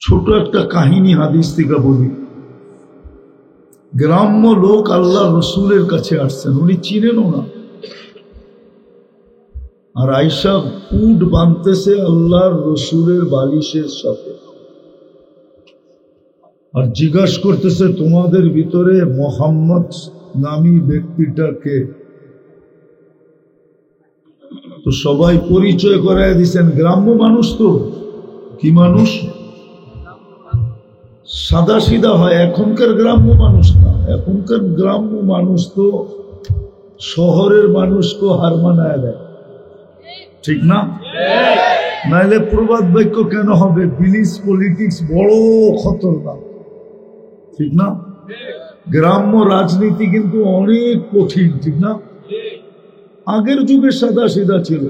ছোট একটা কাহিনী হাদিস থেকে বলি। গ্রাম্য লোক আল্লাহ রসুলের কাছে আসছেন, উনি চিনেনও না, আর আয়েশা উট বাঁধতেছে আল্লাহর রসুলের বালিশের সাথে, আর জিজ্ঞাসা করতেছে তোমাদের ভিতরে মোহাম্মদ নামী ব্যক্তিটাকে। তো সবাই পরিচয় করায় দিচ্ছেন, গ্রাম্য মানুষ তো কি মানুষ, সাদা সিধা হয়। এখনকার গ্রাম্য মানুষ না, এখনকার গ্রাম্য মানুষ তো শহরের মানুষকে হার মানায় দেয়, ঠিক না? নাইলে প্রবাদ বাক্য কেন হবে? বিলিস পলিটিক্স বড় খতরনাক, ঠিক না? গ্রাম্য রাজনীতি কিন্তু অনেক কঠিন, ঠিক না? আগের যুগে সাদা সিধা ছিল,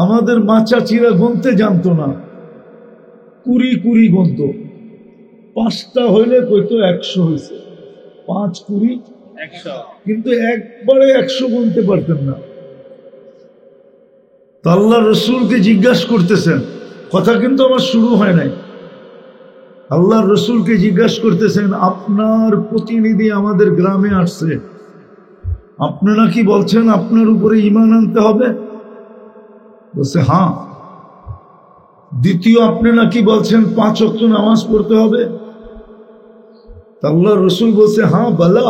আমাদের মা চাচিরা গুনতে জানতো না, কুড়ি কুড়ি গুনত, 5টা হইলে কইতো 100 হয়েছে, 5 কুড়ি 100, কিন্তু একবারে 100 গুনতে পারতেন না। তো আল্লাহ রসুলকে জিজ্ঞাসা করতেছেন, কথা কিন্তু আমার শুরু হয় নাই, আল্লাহ রসুলকে জিজ্ঞাসা করতেছেন আপনার প্রতিনিধি আমাদের গ্রামে আসছে, আপনারা কি বলছেন আপনার উপরে ঈমান আনতে হবে? বলছে হ্যাঁ। দ্বিতীয়, আপনি নাকি বলছেন 5 ওয়াক্ত নামাজ পড়তে হবে? আল্লাহ রসুল বলছে হ্যাঁ বালা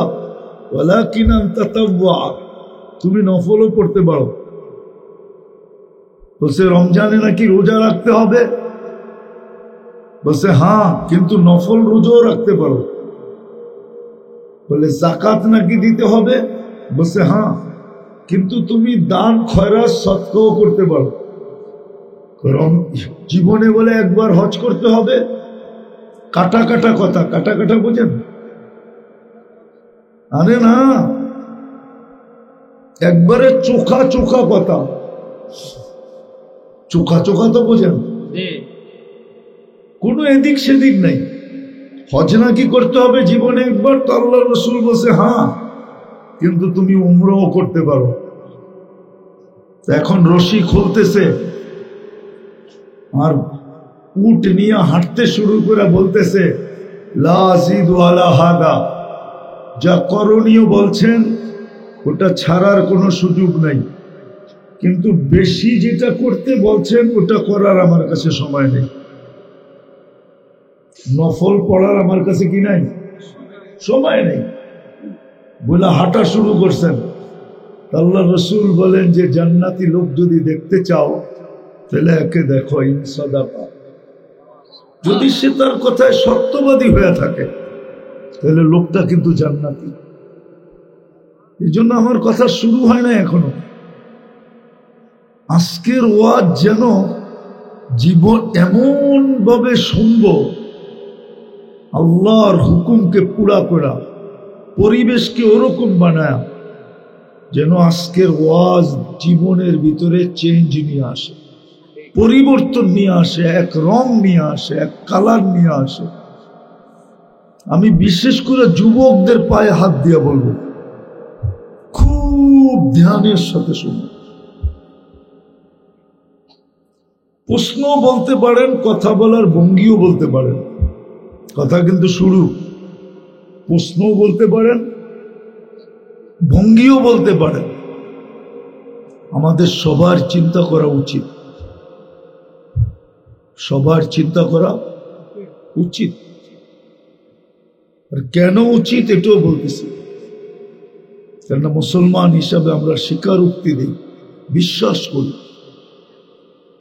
ওয়ালাকিন আনতা তাওয়া, তুমি নফলও পড়তে পারো। বলছে রমজানে নাকি রোজা রাখতে হবে? বলছে হ্যাঁ, কিন্তু নফল রোজাও রাখতে পারো। বলে যাকাত নাকি দিতে হবে? বলছে হ্যাঁ, কিন্তু তুমি দান খয়রাত সদকাও করতে পারো। জীবনে বলে একবার হজ করতে হবে? কাটা কাটা কথা, কাটা কাটা বোঝেন? আরে না, একবারে চোখা চোখা কথা, চোখা চোখা তো বোঝেন, কোনো এদিক সেদিক নাই। হজ নাকি করতে হবে জীবনে একবার? তো আল্লাহ রসুল বলছে হ্যাঁ, কিন্তু তুমি উমরাও করতে পারো। এখন রশি খুলতেছে আর উট নিয়ে হাঁটতে শুরু করে বলতেছে লা আযিদু আলা হাদা, যা করণীয় বলছেন ওটা ছাড়ার কোনো সুযোগ নাই, কিন্তু বেশি যেটা করতে বলছেন ওটা করার আমার কাছে সময় নেই। নফল পড়ার আমার কাছে কি নাই, সময় নেই বলে হাঁটা শুরু করছেন। আল্লাহ রসুল বলেন যে জান্নাতি লোক যদি দেখতে চাও তাহলে একে দেখো ইনসাদাকা, যদি সে তার কথায় সত্যবাদী হয়ে থাকে তাহলে লোকটা কিন্তু জান্নাতি। এই জন্য আমার কথা শুরু হয় না এখনো। আজকের ওয়াজ যেন জীবন এমন ভাবে শুনবো, আল্লাহর হুকুমকে পুরা করা, পরিবেশকে ওরকম বানায় যেন আজকের ওয়াজ জীবনের ভিতরে চেঞ্জ নিয়ে আসে, পরিবর্তন নিয়ে আসে, এক রং নিয়ে আসে, এক কালার নিয়ে আসে। আমি বিশেষ করে যুবকদের পায়ে হাত দিয়ে বলবো, খুব ধ্যানের সাথে শুনুন। প্রশ্ন বলতে পারেন, কথা বলার ভঙ্গিও বলতে পারেন, কথা কিন্তু শুরু। প্রশ্নও বলতে পারেন, ভঙ্গিও বলতে পারেন। আমাদের সবার চিন্তা করা উচিত, সবার চিন্তা করা উচিত। আর কেন উচিত এটাও বলতেছি, কেননা মুসলমান হিসাবে আমরা স্বীকারোক্তি দিই, বিশ্বাস করি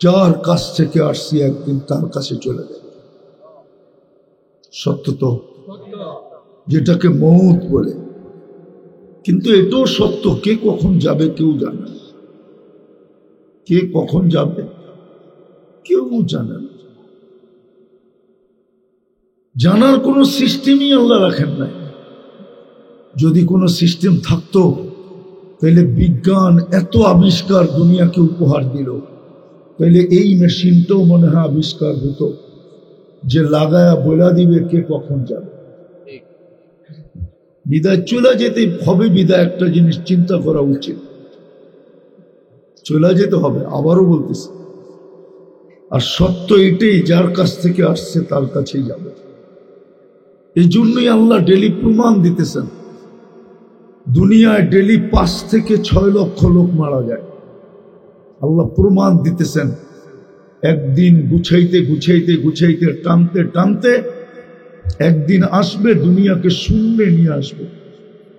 যার কাছ থেকে আসছি একদিন তার কাছে চলে যাবে। সত্য তো, যেটাকে মউত বলে। কিন্তু এটাও সত্য, কে কখন যাবে কেউ জানে না, কে কখন যাবে কেউ জানে না। জানার কোনো সিস্টেমই আল্লাহ রাখেন নাই। যদি কোনো সিস্টেম থাকতো তাহলে বিজ্ঞান এত আবিষ্কার দুনিয়াকে উপহার দিল, তাহলে এই মেশিনটাও মনে হয় আবিষ্কার হতো যে লাগায়া বলা দিবে কে কখন যাবে। বিদায় চলে যেতে হবে, বিদায় একটা জিনিস চিন্তা করা উচিত, চলে যেতে হবে। আবারও বলতেছি, আর সত্য এটাই, যার কাছ থেকে আসছে তার কাছেই যাবে। এই জন্যই আল্লাহ ডেলি প্রমাণ দিতেছেন। দুনিয়ায় ডেলি 5 থেকে 6 লক্ষ লোক মারা যায়, আল্লাহ প্রমাণ দিতেছেন। একদিন গুছাইতে গুছাইতে গুছাইতে টানতে টানতে একদিন আসবে দুনিয়াকে শূন্যে নিয়ে আসবে,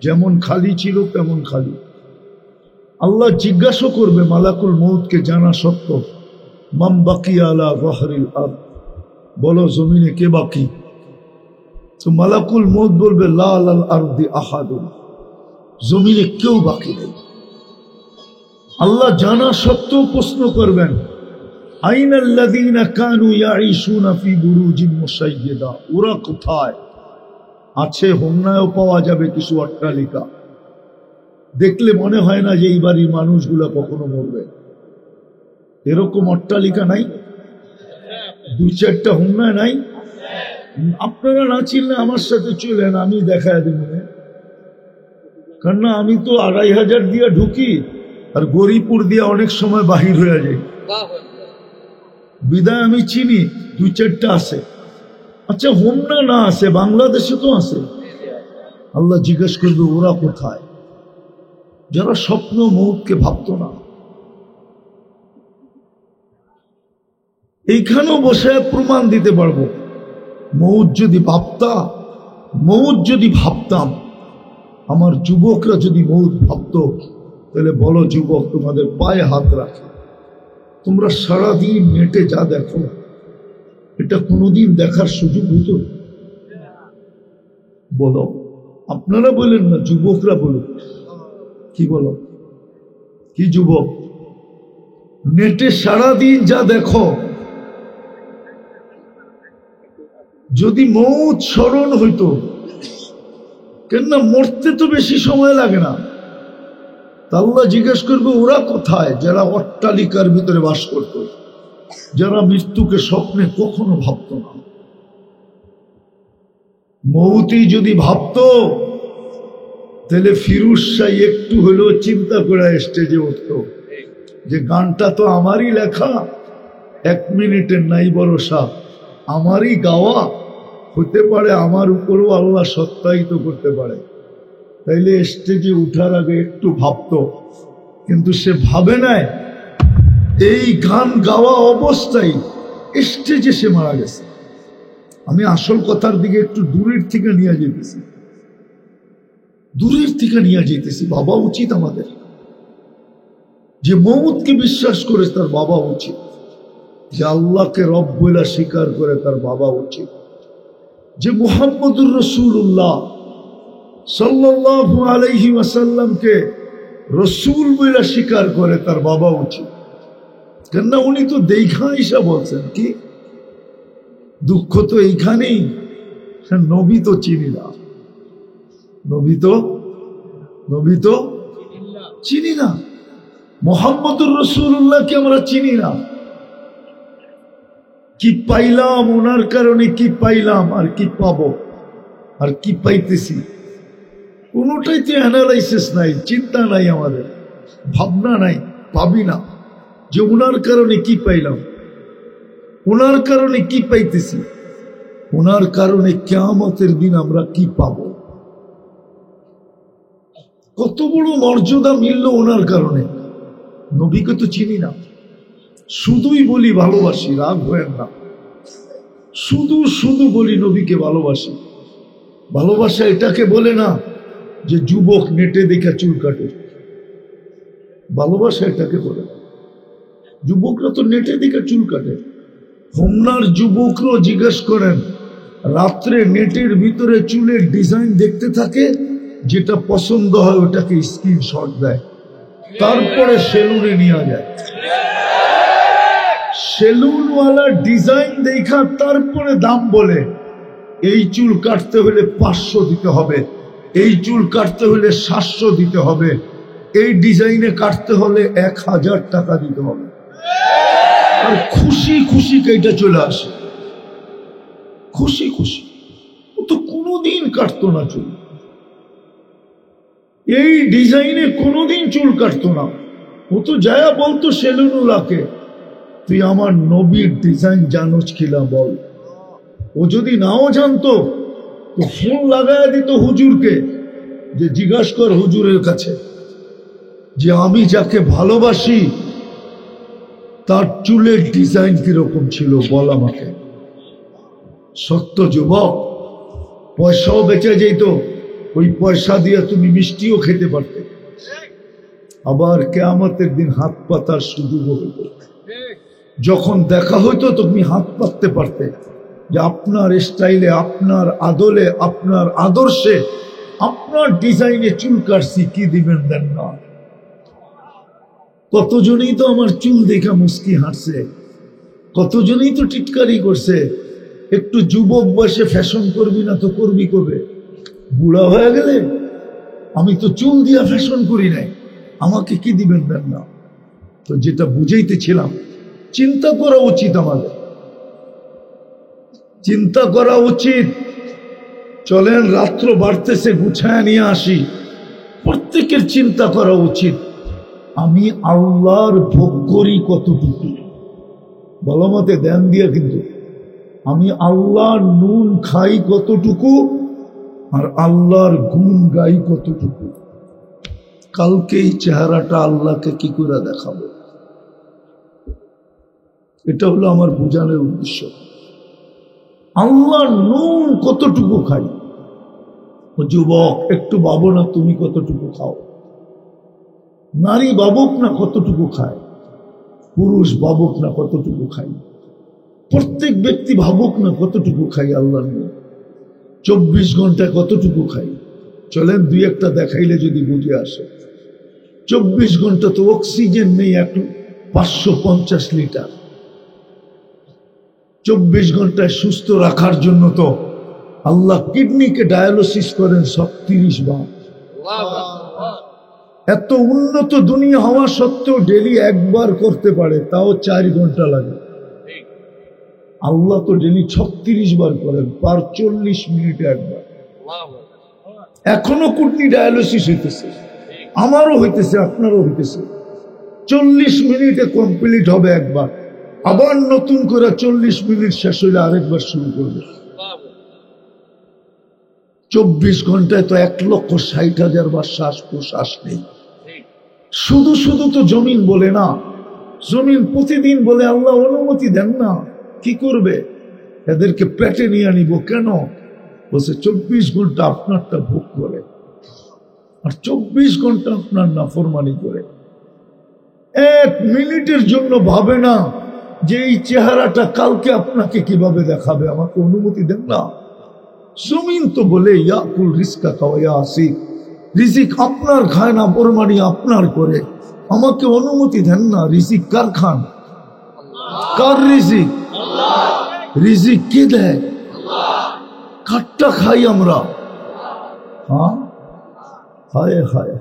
যেমন খালি ছিল তেমন খালি। আল্লাহ জিজ্ঞাসা করবে মালাকুল মউতকে জানা সত্য, মাম বাকিয়া আলা যাহরিল আরদ, বলো জমিনে কে বাকি? তো মালাকুল মউত বলবে লা আলাল আরদি আহাদুন, জমিনে কেউ বাকি নেই। আল্লাহ জানা সত্ত্বেও প্রশ্ন করবেন আইনাল্লাযীনা কানু ইয়াঈশুনা ফি বুরুজিন মুশাইয়্যিদা, ওরা কোথায় আছে? হোমনায়ও পাওয়া যাবে কিছু অট্টালিকা, দেখলে মনে হয় না যে এই বাড়ির মানুষগুলা কখনো মরবে। এরকম অট্টালিকা নাই? 2-4টা হোমনায় নাই? আপনারা না চিনলে আমার সাথে চলেন, আমি দেখায় দেব। কারণ আমি তো 2500 দিয়ে ঢুকি আর গরিপুর দিয়ে অনেক সময় বাহির হয়ে যায়, বিদায় আমি চিনি 2-4টা আছে। আচ্ছা হোমনা না আছে, বাংলাদেশে তো আছে। আল্লাহ জিজ্ঞেস করবে ওরা কোথায়? যারা স্বপ্ন মউতকে ভাবতো না। এইখানেও বসে প্রমাণ দিতে পারবো, মউত যদি ভাবতাম, আমার যুবকরা যদি মউত ভাবতো, তাহলে বলো যুবক তোমাদের পায়ে হাত রাখে, তোমরা সারাদিন নেটে যা দেখো, এটা কোনোদিন দেখার সুযোগ হতো? বলো, আপনারা বলেন না, যুবকরা বলুন। কি বলো, কি যুবক? নেটে সারাদিন যা দেখো, যদি মউত স্মরণ হইতো, কেননা মরতে তো বেশি সময় লাগে না। আল্লাহ জিজ্ঞেস করবে ওরা কোথায়? যারা অট্টালিকার ভিতরে বাস করত, যারা মৃত্যুকে স্বপ্নে কখনো ভাবত না। মউতই যদি ভাবত, তাহলে ফিরোজ শাহ একটু হলেও চিন্তা করে স্টেজে উঠত যে গানটা তো আমারই লেখা, 1 মিনিটের নাই ভরসা, আমারই গাওয়া, হতে পারে আমার উপরও আল্লাহ সত্যায়িত করতে পারে। তাইলে স্টেজে উঠার আগে একটু ভাবতো, কিন্তু সে ভাবে নাই। এই গান গাওয়া অবস্থায় স্টেজে সে মারা গেছে। আমি আসল কথার দিকে একটু দূরের থেকে নিয়ে যেতেছি, বাবা উচিত আমাদের, যে মউতকে বিশ্বাস করে তার বাবা উচিত, যে আল্লাহকে রব বলে স্বীকার করে তার বাবা উচিত, যে মুহাম্মদুর রাসূলুল্লাহ সাল্লাল্লাহু আলাইহি ওয়াসাল্লামকে রসুল বলে স্বীকার করে তার বাবা উচিত। কেননা উনি তো দেখা ঈসা বলছেন। কি দুঃখ তো এইখানেই, নবী তো চিনি না, নবী তো চিনি না, মুহাম্মদুর রাসূলুল্লাহকে আমরা চিনি না। কি পাইলাম ওনার কারণে, কি পাইলাম আর কি পাবো আর কি পাইতেছি, কোনোটাই তো অ্যানালাইসিস নাই, চিন্তা নাই, আমাদের ভাবনা নাই, পাবি না যে ওনার কারণে কি পাইলাম, ওনার কারণে কি পাইতেছি, ওনার কারণে কিয়ামতের দিন আমরা কি পাব। কত বড় মর্যাদা মিলল ওনার কারণে। নবীকে তো চিনি না, শুধুই বলি ভালোবাসি, রাগ হয়েন না, শুধু বলি নবীকে ভালোবাসি। ভালোবাসা এটাকে বলে না যে যুবক নেটে দেখে চুল কাটে, ভালোবাসা এটাকে বলে না। যুবকরা তো নেটে দেখে চুল কাটে। হোমনার যুবকরাও জিজ্ঞেস করেন, রাত্রে নেটের ভিতরে চুলের ডিজাইন দেখতে থাকে, যেটা পছন্দ হয় ওটাকে স্ক্রিনশট দেয়, তারপরে সেলুনে নিয়ে যায়, সেলুনওয়ালা ডিজাইন দেখা তারপরে দাম বলে। এই চুল কাটতে হলে 500 দিতে হবে, এই চুল কাটতে হলে 700 দিতে হবে, এই ডিজাইনে কাটতে হলে 1000 টাকা দিতে হবে। আর খুশি কেটে চলে আসে, খুশি। ও তো কোনোদিন কাটতো না চুল, এই ডিজাইনে কোনোদিন চুল কাটতো না। ও তো যায়া বলতো সেলুনওয়ালাকে, তুই আমার নবীর ডিজাইন জানোস কিনা বল। ও যদি নাও জানতো তো ফোন লাগায় দিত হুজুরকে, যে জিজ্ঞাসা কর হুজুরের কাছে যে আমি যাকে ভালোবাসি তার চুলের ডিজাইন কিরকম ছিল বল আমাকে। সত্য যুবক, পয়সাও বেঁচে যেত, ওই পয়সা দিয়ে তুমি মিষ্টিও খেতে পারতে, আবার কিয়ামতের দিন হাত পাতার সুযোগ হইত। যখন দেখা হইতো তুমি হাত পাততে পারতে যে আপনার স্টাইলে, আপনার আদলে, আপনার আদর্শে, আপনার ডিজাইনে চুল কাটছি, কি দিবেন দেন না। কতজনই তো আমার চুল দেখা মুস্কি হাঁটছে, কতজনই তো টিটকারি করছে। একটু যুবক বয়সে ফ্যাশন করবি না তো করবি কবে? বুড়া হয়ে গেলে? আমি তো চুল দিয়া ফ্যাশন করি নাই, আমাকে কি দিবেন দেন না। তো যেটা বুঝাইতেছিলাম, চিন্তা করা উচিত, আমাদের চিন্তা করা উচিত। চলেন রাত্র বাড়তেছে, গুছায় নিয়ে আসি। প্রত্যেকের চিন্তা করা উচিত, আমি আল্লাহর ভোগ করি কতটুকু। ভালো মতে ধ্যান দিয়ে, কিন্তু আমি আল্লাহর নুন খাই কতটুকু আর আল্লাহর গুণ গাই কতটুকু। কালকে এই চেহারাটা আল্লাহকে কি করে দেখাবো, এটা হলো আমার বোঝানোর উদ্দেশ্য। আল্লাহর নুন কতটুকু খাই। ও যুবক, একটু ভাবো না তুমি কতটুকু খাও। নারী ভাবুক না কতটুকু খায়, পুরুষ ভাবুক না কতটুকু খাই, প্রত্যেক ব্যক্তি ভাবুক না কতটুকু খাই আল্লাহর নুন। 24 ঘন্টায় কতটুকু খাই, চলেন দুই একটা দেখাইলে যদি বুঝে আসে। 24 ঘন্টা তো অক্সিজেন নেই 550 লিটার। 24 ঘন্টায় সুস্থ রাখার জন্য তো আল্লাহ কিডনিকে ডায়ালিসিস করেন 30 বার। এত উন্নত দুনিয়া হওয়া সত্ত্বেও ডেলি একবার করতে পারে, তাও 4 ঘন্টা লাগে। আল্লাহ তো ডেলি 36 বার করেন, পার 40 মিনিটে একবার। এখনো কিডনি ডায়ালিসিস হইতেছে, আমারও হইতেছে, আপনারও হইতেছে। 40 মিনিটে কমপ্লিট হবে একবার, আবার নতুন করে 40 মিনিট শেষ হইলে আরেকবার শুরু করবে। 24 ঘন্টায় তো 1,60,000 বার শ্বাস প্রশ্বাস নেই। শুধু শুধু তো জমিন বলে না, জমিন প্রতিদিন বলে আল্লাহ অনুমতি দেন না, কি করবে? এদেরকে পেটে নিয়ে নিব কেন? বলছে 24 ঘন্টা আপনারটা ভোগ করে আর 24 ঘন্টা আপনার নাফরমানি করে। 1 মিনিটের জন্য ভাবে না যে এই চেহারাটা কালকে আপনাকে কিভাবে দেখাবে, আমাকে অনুমতি দেন না। জমিন তো বলে ইয়াকুল রিজকা কাওয়া আসি, রিজিক আপনার খায় না, ফরমানি আপনার করে, আমাকে অনুমতি দেন না। রিজিক কার খান? কার রিজিক? রিজিক কে দেয়? কাটটা খাই আমরা। হ্যাঁ, হায় হায়।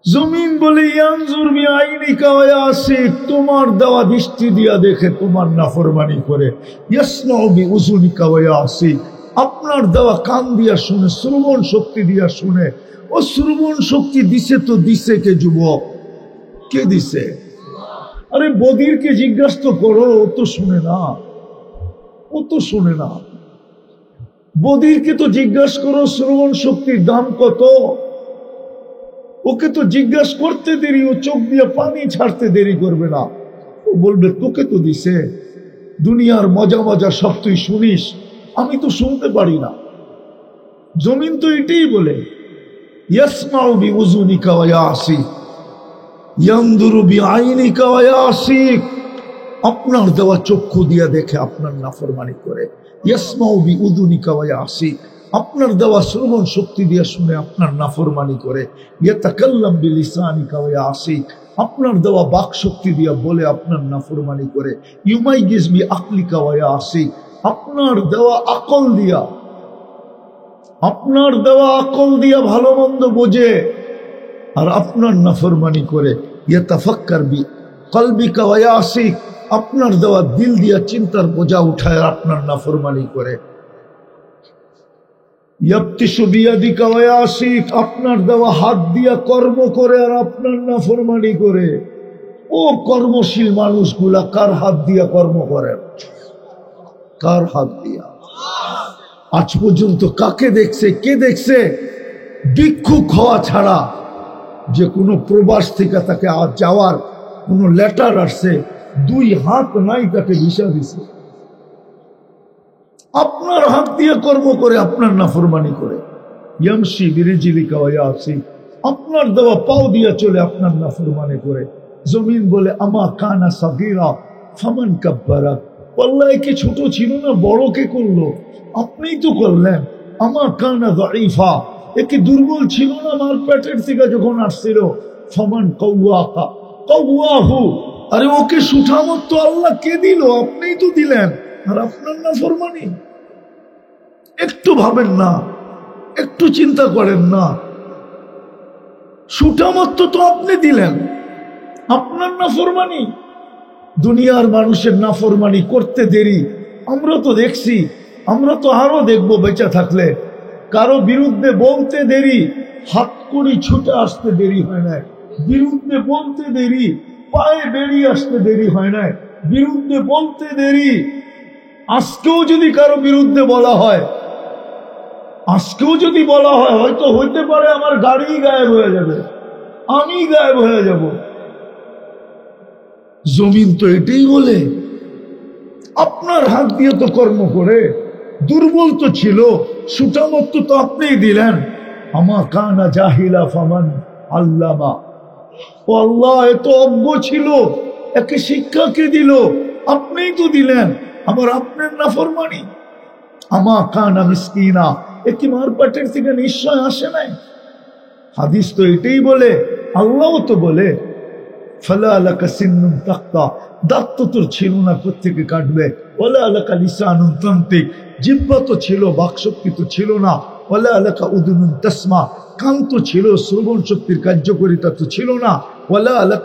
জমিন বলে ইয়ানজুর বিআইনিকা ওয়া ইয়াসিক, তোমার দেওয়া দৃষ্টি দিয়া দেখে তোমার নাফরমানি করে। ইয়াসমাউ বিউযুনিকা ওয়া ইয়াসিক, আপনার দেওয়া কান দিয়া শুনে, শ্রবণ শক্তি দিয়া শুনে। ও শ্রবণ শক্তি দিছে তো দিছে কে যুবক? কে দিছে? আরে বদিরকে জিজ্ঞাসা তো করো, ও তো শুনে না, ও তো শুনে না। বদিরকে তো জিজ্ঞাসা করো শ্রবণ শক্তির দাম কত, ওকে তো জিজ্ঞাসা করতে দেরি, ও চোখ দিয়ে পানি ছাড়তে দেরি করবে না। ও বলবে তোকে তো দিছে, দুনিয়ার মজা মজা সব তুই শুনিস, আমি তো শুনতে পারি না। জমিন তো এটাই বলে, ইয়াসমাউ বিউযুনিকা ওয়া ইয়াসিক, ইয়ানদুরু বিআইনিকা ওয়া ইয়াসিক, আপনার দেওয়া চক্ষু দিয়া দেখে আপনার নাফরমানি করে। ইয়াসমাউ বিউযুনিকা ওয়া ইয়াসিক, আপনার দেওয়া শ্রবণ শক্তি দিয়ে শুনে আপনার নাফরমানি করে। ইয়াতাকাল্লাম বিলিসানিকা ওয়া ইয়াসিক, আপনার দেওয়া বাক শক্তি দিয়ে বলে আপনার নাফরমানি করে। ইউমাইয়িজ বিআকলিকা ওয়া ইয়াসিক, আপনার দেওয়া আকল দিয়া, আপনার দেওয়া আকল দিয়া ভালো মন্দ বোঝে আর আপনার নাফরমানি করে। ইয়াতাফাক্কার বিকলবিকা ওয়া ইয়াসিক, আপনার দেওয়া দিল দিয়া চিন্তার বোঝা উঠায় আর আপনার নাফরমানি করে। ইয়াবতিশু বিয়াদিকা ওয়া ইয়াসিক, আপনার দেওয়া হাত দিয়া কর্ম করে আর আপনার নাফরমানি করে। ও কর্মশীল মানুষগুলা কার হাত দিয়া কর্ম করেন? কার হাত দিয়া? আজ পর্যন্ত কাকে দেখছে? কে দেখছে ভিক্ষুক হওয়া ছাড়া যে কোনো প্রবাস থেকে তাকে যাওয়ার কোনো লেটার আসছে, 2 হাত নাই তাকে ভিসা দিছে? আপনার হাত দিয়ে কর্ম করে, আপনার নাফরমানি করে, ইয়ামশি বিরিজিলিকা ওয়া ইয়াসি, আপনার দেওয়া পাও দিয়ে চলে, আপনার নাফরমানি করে। জমিন বলে আমা কানা সাগীরা ফামান কাব্বারা, আল্লাহ কি ছোট ছিল না, বড় কে করলো? আপনিই তো করলেন। আমা কানা যায়ীফা, একে দুর্বল ছিল না মার পেটের থেকে যখন আসছিল? ফামান কাওয়াকা কাওয়াহু, আরে ওকে সুঠামত তো আল্লাহ কে দিল? আপনিই তো দিলেন। আর আপনার নাফরমানি। একটু ভাবেন না, একটু চিন্তা করেন না। সুঠামত তো আপনি দিলেন, আপনার নাফরমানি। দুনিয়ার মানুষের নাফরমানি করতে দেরি আমরা তো দেখছি, আমরা তো আরো দেখবো বেঁচে থাকলে। কারো বিরুদ্ধে বলতে দেরি, হাত করি ছুটে আসতে দেরি হয় না। বিরুদ্ধে বলতে দেরি, পায়ে বেরিয়ে আসতে দেরি হয় না। বিরুদ্ধে বলতে দেরি। আজকেও যদি কারো বিরুদ্ধে বলা হয়, আজকেও যদি বলা হয়, হয়তো হইতে পারে আমার গাড়ি গায়েব হয়ে যাবে, আমি গায়েব হয়ে যাব। জমিন তো এটাই বলে। আপনার হাত দিয়ে তো কর্ম করে। দুর্বল তো ছিল, সুঠামত তো আপনিই দিলেন। আমা কানা জাহিলা ফামান আল্লামা, ও আল্লাহ এত অজ্ঞ ছিল, একে শিক্ষা কে দিল? আপনিই তো দিলেন। আমার আপনার নাফরমানি। আমা কানা মিসকিনা, এ কি মার পেটের থেকে নিশ্চয় আসে নাই? হাদিস তো এটাই বলে, আল্লাহ তো বলে ফালা লাকা সিন্নুন তাক্তা, দাঁত তো তোর ছিল না, কোত্থেকে কাটবে? ওয়ালা লাকা লিসানুন তানতিক, জিহ্বা তো ছিল, বাকশক্তি তো ছিল না। ওয়ালা লাকা উদুনুন তাসমা, কান তো ছিল, শ্রবণ শক্তির কার্যকারিতা তো ছিল না। ওয়ালা লাকা